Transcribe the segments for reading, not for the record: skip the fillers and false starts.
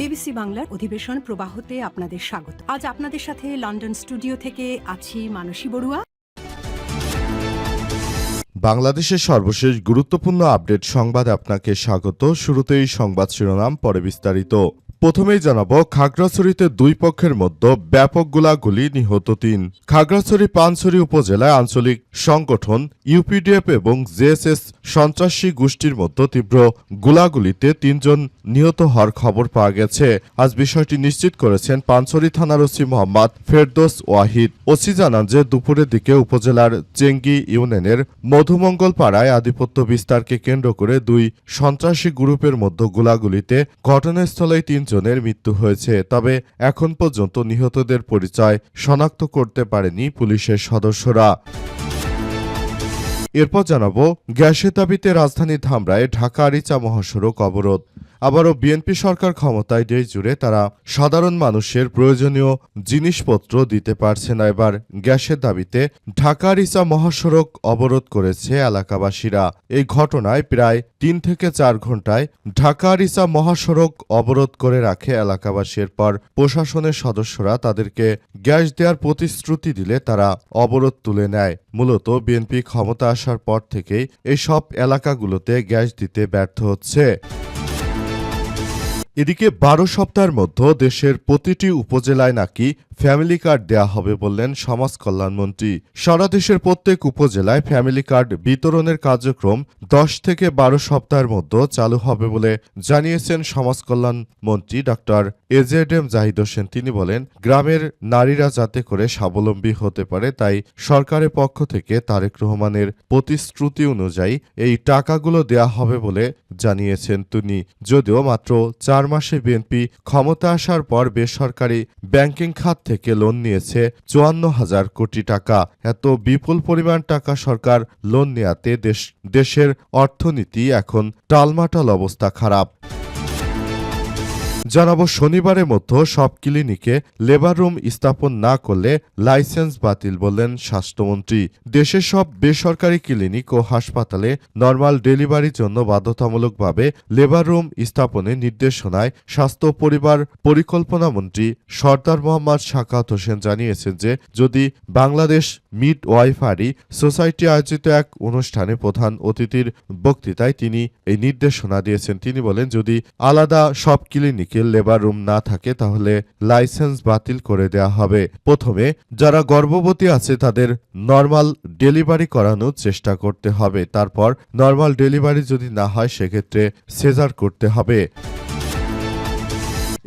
BBC বাংলার অধিবেশন প্রবাহতে আপনাদের স্বাগত। আজ আপনাদের সাথে লন্ডন স্টুডিও থেকে আছি মানসী বড়ুয়া। বাংলাদেশের সর্বশেষ গুরুত্বপূর্ণ আপডেট সংবাদে আপনাকে স্বাগত। শুরুতেই সংবাদ শিরোনাম, পরে বিস্তারিত। প্রথমেই জানাবো, খাগড়াছড়িতে দুই পক্ষের মধ্যে ব্যাপক গোলাগুলি, নিহত ৩। খাগড়াছড়ি পানছড়ি উপজেলায় আঞ্চলিক সংগঠন ইউপিডিএফ এবং জেএসএস সন্ত্রাসী গোষ্ঠীর মধ্যে তীব্র গোলাগুলিতে ৩ জন নিহত হওয়ার খবর পাওয়া গেছে। আজ বিষয়টি নিশ্চিত করেছেন পানছড়ি থানার ওসি মোহাম্মদ ফেরদৌস ওয়াহিদ। ওসি জানান যে দুপুরের দিকে উপজেলার চেঙ্গি ইউনিয়নের মধুমঙ্গল পাড়ায় আধিপত্য বিস্তারকে কেন্দ্র করে দুই সন্ত্রাসী গ্রুপের মধ্যে গোলাগুলিতে ঘটনাস্থলেই ৩ জনের মৃত্যু হয়েছে। তবে এখন পর্যন্ত নিহতদের পরিচয় শনাক্ত করতে পারেনি পুলিশের সদস্যরা। এরপর জানাবো, গ্যাসের দাবিতে রাজধানী ধামরায় ঢাকা আরিচা মহাসড়ক অবরোধ। আবারও বিএনপি সরকার ক্ষমতায় দেশ জুড়ে তারা সাধারণ মানুষের প্রয়োজনীয় জিনিসপত্র দিতে পারছে না। এবার গ্যাসের দাবিতে ঢাকা আরিচা মহাসড়ক অবরোধ করেছে এলাকাবাসীরা। এই ঘটনায় প্রায় ৩ থেকে ৪ ঘণ্টায় ঢাকা আরিচা মহাসড়ক অবরোধ করে রাখে এলাকাবাসী। এরপর প্রশাসনের সদস্যরা তাদেরকে গ্যাস দেওয়ার প্রতিশ্রুতি দিলে তারা অবরোধ তুলে নেয়। মূলত বিএনপি ক্ষমতা আসার পর থেকেই এইসব এলাকাগুলোতে গ্যাস দিতে ব্যর্থ হচ্ছে। এদিকে ১২ সপ্তাহের মধ্যে দেশের প্রতিটি উপজেলায় নাকি ফ্যামিলি কার্ড দেয়া হবে বললেন সমাজ কল্যাণমন্ত্রী। সারা দেশের প্রত্যেক উপজেলায় ফ্যামিলি কার্ড বিতরণের কার্যক্রম ১০ থেকে ১২ সপ্তাহের মধ্যে চালু হবে বলে জানিয়েছেন সমাজ কল্যাণ মন্ত্রী ডক্টর এজেডএম জাহিদ হোসেন। তিনি বলেন, গ্রামের নারীরা যাতে করে স্বাবলম্বী হতে পারে তাই সরকারের পক্ষ থেকে তারেক রহমানের প্রতিশ্রুতি অনুযায়ী এই টাকাগুলো দেয়া হবে বলে জানিয়েছেন তিনি। যদিও মাত্র ৪ মাসে বিএনপি ক্ষমতা আসার পর বেসরকারি ব্যাংকিং খাত থেকে লোন নিয়েছে ৫৪,০০০ কোটি টাকা। এত বিপুল পরিমাণ টাকা সরকার লোন নেয়াতে দেশের অর্থনীতি এখন টালমাটাল, অবস্থা খারাপ। জানাবো, শনিবারের মধ্যে সব ক্লিনিকে লেবার রুম স্থাপন না করলে লাইসেন্স বাতিল বললেন স্বাস্থ্যমন্ত্রী। দেশের সব বেসরকারি ক্লিনিক ও হাসপাতালে নরমাল ডেলিভারির জন্য বাধ্যতামূলকভাবে লেবার রুম স্থাপনের নির্দেশনায় স্বাস্থ্য পরিবার পরিকল্পনা মন্ত্রী সরদার মোহাম্মদ সাখাওয়াত হোসেন জানিয়েছেন যে যদি বাংলাদেশ মিড ওয়াইফারি সোসাইটি আয়োজিত এক অনুষ্ঠানে প্রধান অতিথির বক্তৃতায় তিনি এই নির্দেশনা দিয়েছেন। তিনি বলেন, যদি আলাদা সব ক্লিনিকে লেবার রুম না থাকে তাহলে লাইসেন্স বাতিল করে দেয়া হবে। প্রথমে যারা গর্ভবতী আছে তাদের নরমাল ডেলিভারি করানোর চেষ্টা করতে হবে। তারপর নরমাল ডেলিভারি যদি না হয় সেক্ষেত্রে সিজার করতে হবে।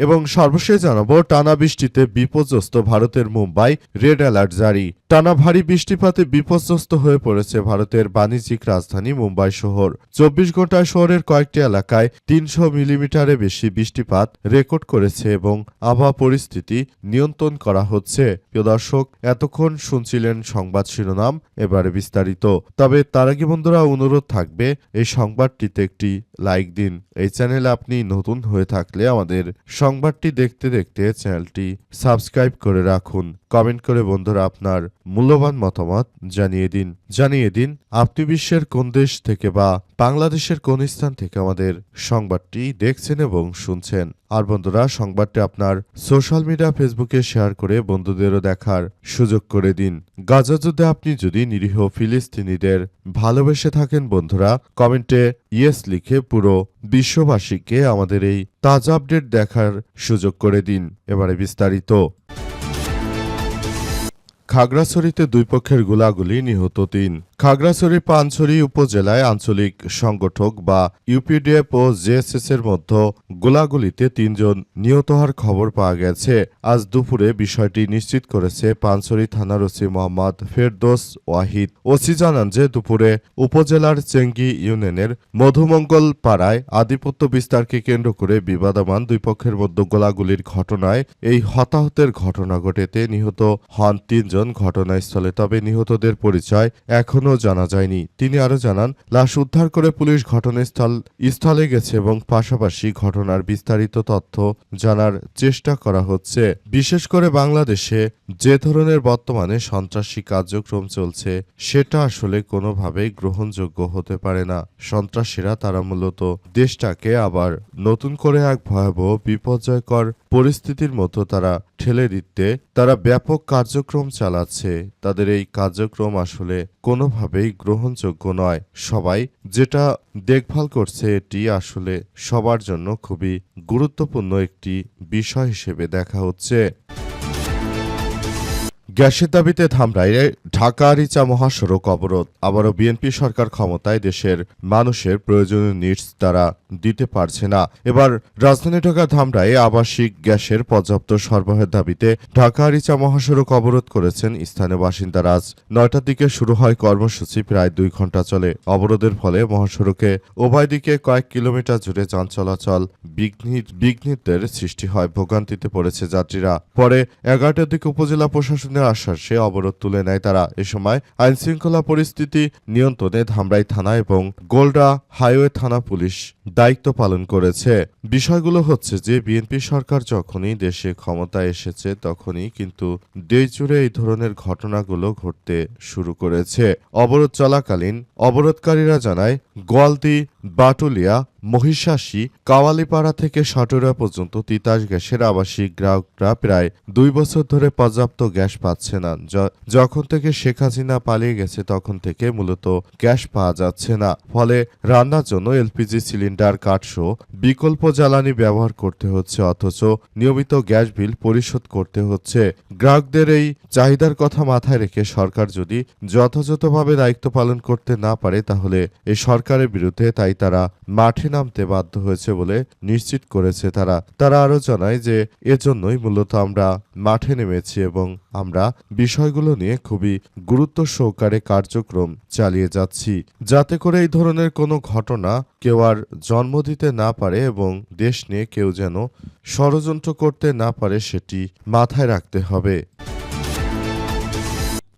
এবং সর্বশেষ জানাবো, টানা বৃষ্টিতে বিপর্যস্ত ভারতের মুম্বাই, রেড অ্যালার্ট জারি। টানা ভারী বৃষ্টিপাতে বিপর্যস্ত হয়ে পড়েছে ভারতের বাণিজ্যিক রাজধানী মুম্বাই শহর। ২৪ ঘন্টায় শহরের কয়েকটি এলাকায় ৩০০ মিলিমিটারে বেশি বৃষ্টিপাত রেকর্ড করেছে এবং আবহাওয়া পরিস্থিতি নিয়ন্ত্রণ করা হচ্ছে। প্রিয় দর্শক, এতক্ষণ শুনছিলেন সংবাদ শিরোনাম, এবারে বিস্তারিত। তবে তার আগে বন্ধুরা অনুরোধ থাকবে, এই সংবাদটিতে একটি লাইক দিন। এই চ্যানেলে আপনি নতুন হয়ে থাকলে আমাদের সংবাদটি দেখতে দেখতে চ্যানেলটি সাবস্ক্রাইব করে রাখুন। কমেন্ট করে বন্ধুরা আপনার মূল্যবান মতামত জানিয়ে দিন আপনি বিশ্বের কোন দেশ থেকে বা বাংলাদেশের কোন স্থান থেকে আমাদের সংবাদটি দেখছেন এবং শুনছেন। আর বন্ধুরা, সংবাদটি আপনার সোশ্যাল মিডিয়া ফেসবুকে শেয়ার করে বন্ধুদেরও দেখার সুযোগ করে দিন। গাজা যুদ্ধে আপনি যদি নিরীহ ফিলিস্তিনিদের ভালোবেসে থাকেন বন্ধুরা, কমেন্টে ইয়েস লিখে পুরো বিশ্ববাসীকে আমাদের এই তাজা আপডেট দেখার সুযোগ করে দিন। এবারে বিস্তারিত। খাগড়াছড়িতে দুই পক্ষের গোলাগুলি, নিহত ৩। খাগড়াছড়ি পানছড়ি উপজেলায় আঞ্চলিক সংগঠক বা ইউপিডিএফ ও জেএসএস এর মধ্যে গোলাগুলিতে ৩ জন নিহত হওয়ার খবর পাওয়া গেছে। আজ দুপুরে বিষয়টি নিশ্চিত করেছে পানছড়ি থানার ওসি মোহাম্মদ ফেরদৌস ওয়াহিদ। ওসি জানান যে দুপুরে উপজেলার চেঙ্গি ইউনিয়নের মধুমঙ্গল পাড়ায় আধিপত্য বিস্তারকে কেন্দ্র করে বিবাদমান দুই পক্ষের মধ্যে গোলাগুলির ঘটনায় এই হতাহতের ঘটনা ঘটেতে নিহত হন ৩ জন ঘটনাস্থলে। তবে নিহতদের পরিচয় এখনো এখনও জানা যায়নি। তিনি আরও জানান, লাশ উদ্ধার করে পুলিশ ঘটনাস্থলে গেছে এবং পাশাপাশি ঘটনার বিস্তারিত তথ্য জানার চেষ্টা করা হচ্ছে। বিশেষ করে বাংলাদেশে যে ধরনের বর্তমানে সন্ত্রাসী কার্যক্রম চলছে সেটা আসলে কোনোভাবেই গ্রহণযোগ্য হতে পারে না। সন্ত্রাসীরা তারা মূলত দেশটাকে আবার নতুন করে এক ভয়াবহ বিপর্যয়কর পরিস্থিতির মতো তারা ঠেলে দিতে তারা ব্যাপক কার্যক্রম চালাচ্ছে। তাদের এই কার্যক্রম আসলে কোনোভাবেই গ্রহণযোগ্য নয়। সবাই যেটা দেখভাল করছে এটি আসলে সবার জন্য খুবই গুরুত্বপূর্ণ একটি বিষয় হিসেবে দেখা হচ্ছে। গ্যাসের দাবিতে ধামরাইয়ে ঢাকা-আরিচা মহাসড়ক অবরোধ। আবারও বিএনপি সরকার ক্ষমতায় দেশের মানুষের প্রয়োজনীয় নিডস তারা দিতে পারছে না। এবার রাজধানী ঢাকা ধামরাইয়ে আবাসিক গ্যাসের পর্যাপ্ত সরবরাহের দাবিতে ঢাকা-আরিচা মহাসড়ক অবরোধ করেছেন স্থানীয় বাসিন্দারা। আজ ৯টার দিকে শুরু হয় কর্মসূচি, প্রায় ২ ঘণ্টা চলে। অবরোধের ফলে মহাসড়কে উভয় দিকে কয়েক কিলোমিটার জুড়ে যান চলাচল বিঘ্নিতের সৃষ্টি হয়। ভোগান্তিতে পড়েছে যাত্রীরা। পরে ১১টার দিকে উপজেলা প্রশাসনের আশ্বাসে অবরোধ তুলে নেয় তারা। এ সময় আইনশৃঙ্খলা পরিস্থিতি নিয়ন্ত্রণে ধামরাই থানা এবং গোলডা হাইওয়ে থানা পুলিশ দায়িত্ব পালন করেছে। বিষয়গুলো হচ্ছে যে বিএনপি সরকার যখনই দেশে ক্ষমতায় এসেছে তখনই কিন্তু দেশ জুড়ে এই ধরনের ঘটনাগুলো ঘটতে শুরু করেছে। অবরোধ চলাকালীন অবরোধকারীরা জানায়, গোয়ালদি, বাটুলিয়া, মহিষাসী, কাওয়ালিপাড়া থেকে সাটুরা পর্যন্ত তিতাস গ্যাসের আবাসিক গ্রাহকরা প্রায় ২ বছর ধরে পর্যাপ্ত গ্যাস পাচ্ছে না। যখন থেকে শেখ হাসিনা পালিয়ে গেছে তখন থেকে মূলত গ্যাস পাওয়া যাচ্ছে না। ফলে রান্নার জন্য এলপিজি সিলিন্ডার, কাঠসহ বিকল্প জ্বালানি ব্যবহার করতে হচ্ছে, অথচ নিয়মিত গ্যাস বিল পরিশোধ করতে হচ্ছে। গ্রাহকদের এই চাহিদার কথা মাথায় রেখে সরকার যদি যথাযথভাবে দায়িত্ব পালন করতে না পারে তাহলে এই সরকারের বিরুদ্ধে তাই তারা মাঠে নামতে বাধ্য হয়েছে বলে নিশ্চিত করেছে তারা আরও জানায় যে এজন্যই মূলত আমরা মাঠে নেমেছি এবং আমরা বিষয়গুলো নিয়ে খুবই গুরুত্ব সহকারে কার্যক্রম চালিয়ে যাচ্ছি, যাতে করে এই ধরনের কোনো ঘটনা কেউ আর জন্ম দিতে না পারে এবং দেশ নিয়ে কেউ যেন ষড়যন্ত্র করতে না পারে সেটি মাথায় রাখতে হবে।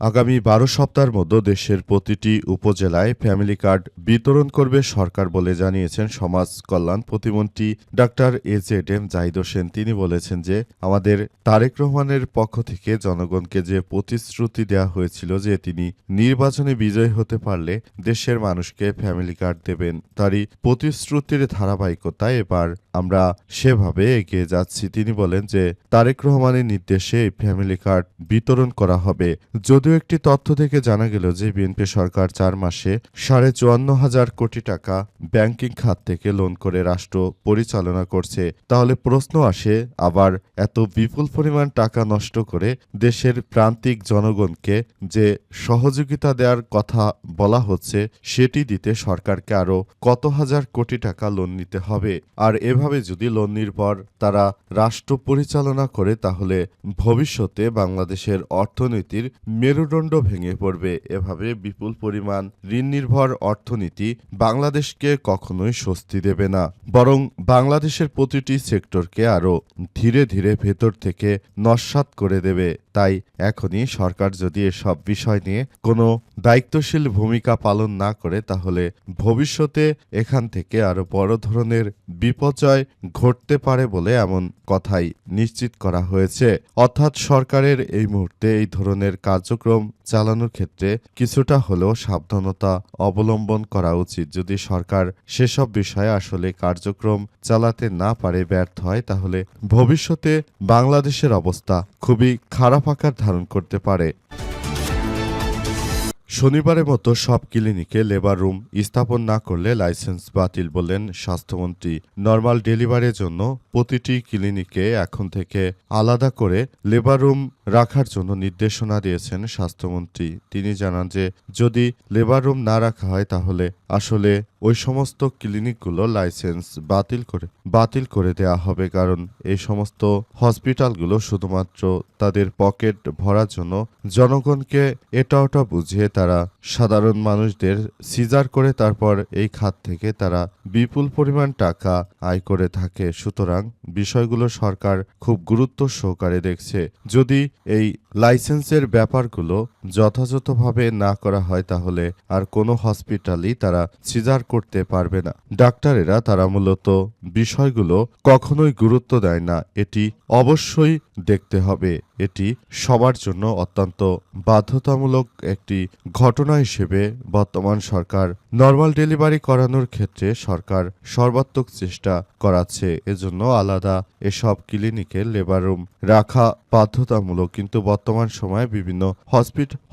আগামী ১২ সপ্তাহের মধ্যে দেশের প্রতিটি উপজেলায় ফ্যামিলি কার্ড বিতরণ করবে সরকার বলে জানিয়েছেন সমাজ কল্যাণ প্রতিমন্ত্রী ডাক্তার এজেডএম জাহিদ হোসেন। তিনি বলেছেন যে আমাদের তারেক রহমানের পক্ষ থেকে জনগণকে যে প্রতিশ্রুতি দেওয়া হয়েছিল যে তিনি নির্বাচনে বিজয়ী হতে পারলে দেশের মানুষকে ফ্যামিলি কার্ড দেবেন, তারই প্রতিশ্রুতির ধারাবাহিকতায় এবার আমরা সেভাবে এগিয়ে যাচ্ছি। তিনি বলেন যে তারেক রহমানের নির্দেশে এই ফ্যামিলি কার্ড বিতরণ করা হবে। যদিও একটি তথ্য থেকে জানা গেল যে বিএনপি সরকার ৪ মাসে ৫৪,০০০ কোটি টাকা ব্যাংকিং খাত থেকে লোন করে রাষ্ট্র পরিচালনা করছে। তাহলে প্রশ্ন আসে, আবার এত বিপুল পরিমাণ টাকা নষ্ট করে দেশের প্রান্তিক জনগণকে যে সহযোগিতা দেওয়ার কথা বলা হচ্ছে সেটি দিতে সরকারকে আরও কত হাজার কোটি টাকা লোন নিতে হবে। আর এভাবে যদি লোন নির্ভর তারা রাষ্ট্র পরিচালনা করে তাহলে ভবিষ্যতে বাংলাদেশের অর্থনীতির মেরুদণ্ড ভেঙে পড়বে। এভাবে বিপুল পরিমাণ ঋণ নির্ভর অর্থনীতি বাংলাদেশকে কখনোই স্বস্তি দেবে না, বরং বাংলাদেশের প্রতিটি সেক্টরকে আরও ধীরে ধীরে ভেতর থেকে নস্যাৎ করে দেবে। তাই এখনই সরকার যদি এসব বিষয় নিয়ে কোনো দায়িত্বশীল ভূমিকা পালন না করে তাহলে ভবিষ্যতে এখান থেকে আরও বড় ধরনের বিপর্যয় ঘটতে পারে বলে এমন কথাই নিশ্চিত করা হয়েছে। অর্থাৎ সরকারের এই মুহূর্তে এই ধরনের কার্যক্রম চালানোর ক্ষেত্রে কিছুটা হলেও সাবধানতা অবলম্বন করা উচিত। যদি সরকার সেসব বিষয়ে আসলে কার্যক্রম চালাতে না পারে, ব্যর্থ হয়, তাহলে ভবিষ্যতে বাংলাদেশের অবস্থা খুবই খারাপ আকার ধারণ করতে পারে। শনিবারের মতো সব ক্লিনিকে লেবার রুম স্থাপন না করলে লাইসেন্স বাতিল, বললেন স্বাস্থ্যমন্ত্রী। নর্মাল ডেলিভারির জন্য প্রতিটি ক্লিনিকে এখন থেকে আলাদা করে লেবার রুম রাখার জন্য নির্দেশনা দিয়েছেন স্বাস্থ্যমন্ত্রী। তিনি জানান যে যদি লেবার রুম না রাখা হয় তাহলে আসলে ওই সমস্ত ক্লিনিকগুলো লাইসেন্স বাতিল করে দেয়া হবে, কারণ এই সমস্ত হসপিটালগুলো শুধুমাত্র তাদের পকেট ভরার জন্য জনগণকে এটা ওটা বুঝিয়ে তারা তারা সাধারণ মানুষদের সিজার করে তারপর এই খাত থেকে তারা বিপুল পরিমাণ টাকা আয় করে থাকে। সুতরাং বিষয়গুলো সরকার খুব গুরুত্ব সহকারে দেখছে। যদি এই লাইসেন্সের ব্যাপারগুলো যথাযথভাবে না করা হয় তাহলে আর কোনো হসপিটালই তারা সিজার করতে পারবে না। ডাক্তারেরা তারা মূলত বিষয়গুলো কখনোই গুরুত্ব দেয় না। এটি অবশ্যই দেখতে হবে। এটি সবার জন্য অত্যন্ত বাধ্যতামূলক একটি ঘটনা হিসেবে বর্তমান সরকার নরমাল ডেলিভারি করানোর ক্ষেত্রে সরকার সর্বাত্মক চেষ্টা করাচ্ছে। এজন্য আলাদা এসব ক্লিনিকে লেবার রুম রাখা বাধ্যতামূলক। কিন্তু বর্তমান সময়ে বিভিন্ন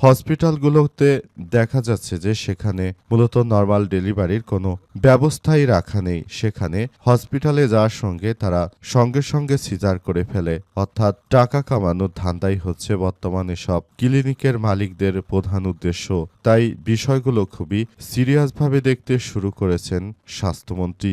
হসপিটালগুলোতে দেখা যাচ্ছে যে সেখানে মূলত নরমাল ডেলিভারির কোনো ব্যবস্থাই রাখা নেই। সেখানে হসপিটালে যাওয়ার সঙ্গে তারা সঙ্গে সঙ্গে সিজার করে ফেলে, অর্থাৎ টাকা কামানোর ধান্দাই হচ্ছে বর্তমানে সব ক্লিনিকের মালিকদের প্রধান উদ্দেশ্য। তাই বিষয়গুলো খুবই সিরিয়াসভাবে দেখতে শুরু করেছেন স্বাস্থ্যমন্ত্রী।